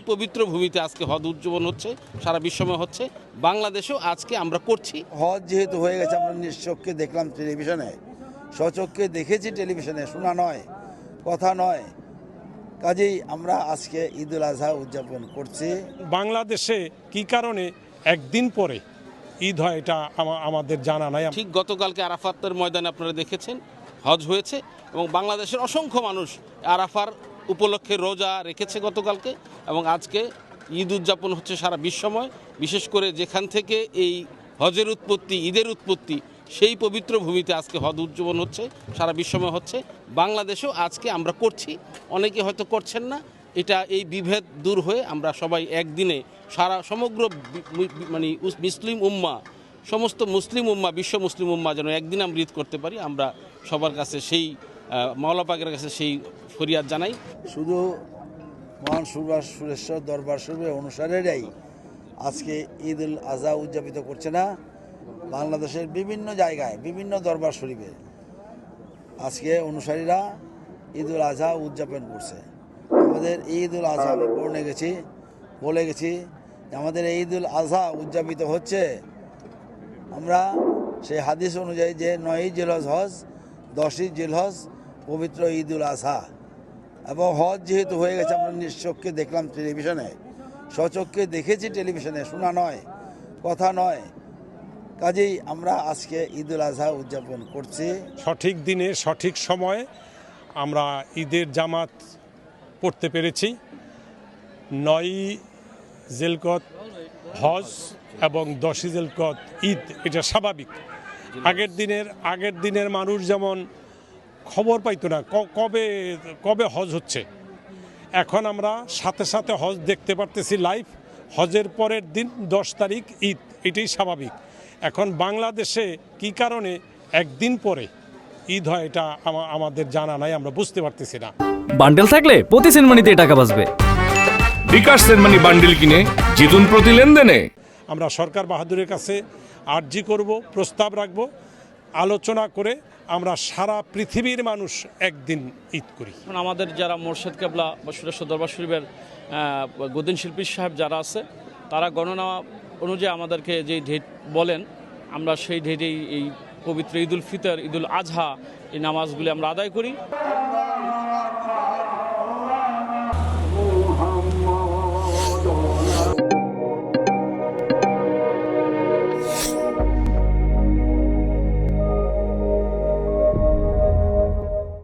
পবিত্র ভূমিতে আজকে হজ উদযাপন হচ্ছে, সারা বিশ্বময় হচ্ছে, বাংলাদেশেও আজকে আমরা করছি। হজ যেহেতু হয়ে গেছে, আমরা নিশ্চক্ষে দেখলাম টেলিভিশনে, স্বচক্ষে দেখেছি টেলিভিশনে, শোনা নয়, কথা নয়। কাজেই আমরা আজকে ঈদুল আজহা উদযাপন করছি। বাংলাদেশে কি কারণে একদিন পরে ঈদ হয় এটা আমাদের জানা নাই। ঠিক গতকালকে আরাফাতের ময়দানে আপনারা দেখেছেন হজ হয়েছে এবং বাংলাদেশের অসংখ্য মানুষ আরাফার উপলক্ষে রোজা রেখেছে গতকালকে, এবং আজকে ঈদ উদযাপন হচ্ছে সারা বিশ্বময়। বিশেষ করে যেখান থেকে এই হজের উৎপত্তি, ঈদের উৎপত্তি, সেই পবিত্র ভূমিতে আজকে হজ উদযাপন হচ্ছে, সারা বিশ্বময় হচ্ছে, বাংলাদেশেও আজকে আমরা করছি। অনেকে হয়তো করছেন না। এটা এই বিভেদ দূর হয়ে আমরা সবাই একদিনে সমগ্র মানে মুসলিম উম্মাহ, সমস্ত মুসলিম উম্মাহ, বিশ্ব মুসলিম উম্মাহ যেন একদিন আমরা ঈদ করতে পারি, আমরা সবার কাছে সেই মাওলা পাকের কাছে সেই ফরিয়াদ জানাই। শুধু মহান সুরেশ্বর দরবার শরীফের অনুসারীরাই আজকে ঈদুল আজহা উদযাপিত করছে না, বাংলাদেশের বিভিন্ন জায়গায় বিভিন্ন দরবার শরীফে আজকে অনুসারীরা ঈদুল আজহা উদযাপন করছে। আমাদের ঈদুল আজহা আমি বলে গেছি আমাদের এই ঈদুল আজহা উদযাপিত হচ্ছে, আমরা সেই হাদিস অনুযায়ী যে 9ই জিলহজ হজ, 10ই জিলহজ পবিত্র ঈদুল আজহা। এবং হজ যেহেতু হয়ে গেছে, আমরা নিশ্চক্ষে দেখলাম টেলিভিশনে, স্বচক্ষে দেখেছি টেলিভিশনে, শোনা নয়, কথা নয়। কাজেই আমরা আজকে ঈদুল আজহা উদযাপন করছি। সঠিক দিনে সঠিক সময়ে আমরা ঈদের জামাত পড়তে পেরেছি। 9ই জিলকদ হজ এবং 10ই জিলকদ ঈদ, এটা স্বাভাবিক। আগের দিনের মানুষ যেমন খবর পাইতো না কবে হজ হচ্ছে, এখন আমরা সাথে সাথে হজ দেখতে পারতেছি লাইভ। হজের পরের দিন 10 তারিখ ঈদ, এটাই স্বাভাবিক। এখন বাংলাদেশে কি কারণে একদিন পরে ঈদ হয় এটা আমাদের জানা নাই, আমরা বুঝতে পারতেছি না। বান্ডেল থাকলে প্রতি সেনমানিতে টাকা বাঁচবে। বিকাশ সেনমানি বান্ডেল কিনে জিতুন প্রতি লেনদেনে। আমরা সরকার বাহাদুরের কাছে আর্জি করব, প্রস্তাব রাখব, আলোচনা করে আমরা সারা পৃথিবীর মানুষ একদিন ঈদ করি। আমাদের যারা মোর্শেদ কেবলা বা সুরেশ্বর দরবার শরীফের গদিন শিল্পী সাহেব যারা আছে, তারা গণনা অনুযায়ী আমাদেরকে যে ডেট বলেন, আমরা সেই ডেটেই এই পবিত্র ঈদুল ফিতর, ঈদুল আজহা, এই নামাজগুলি আমরা আদায় করি।